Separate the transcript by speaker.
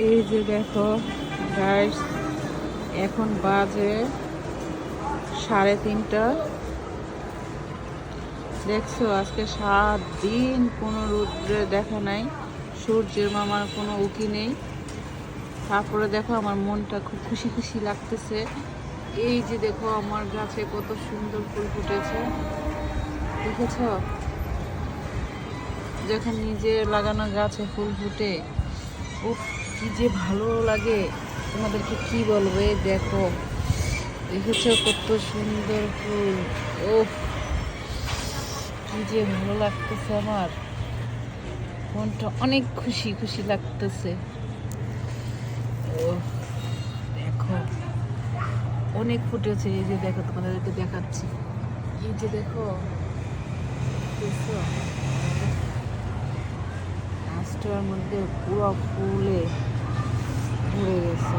Speaker 1: এই যে দেখো গাইস, এখন বাজে 3:30। দেখছো আজকে 7 দিন কোনো রৌদ্রের দেখা নাই, সূর্যের মামার কোনো উকি নেই। তারপরে দেখো আমার মনটা খুব খুশি খুশি লাগতেছে। এই যে দেখো আমার গাছে কত সুন্দর ফুল ফুটেছে, দেখেছ? যখন নিজে লাগানো গাছে ফুল ফুটে, উফ কি যে ভালো লাগে, তোমাদেরকে কি বলবো। এই দেখো, দেখেছ কত সুন্দর ফুল। উফ কি যে ভালো লাগতেছে, আমার মনটা অনেক খুশি খুশি লাগতেছে। ও দেখো অনেক ফুটেছে। এই যে দেখো, তোমাদেরকে দেখাচ্ছি। এই যে দেখো, দেখছো গাছটার মধ্যে পুরো ফুলে ভরে গেছে।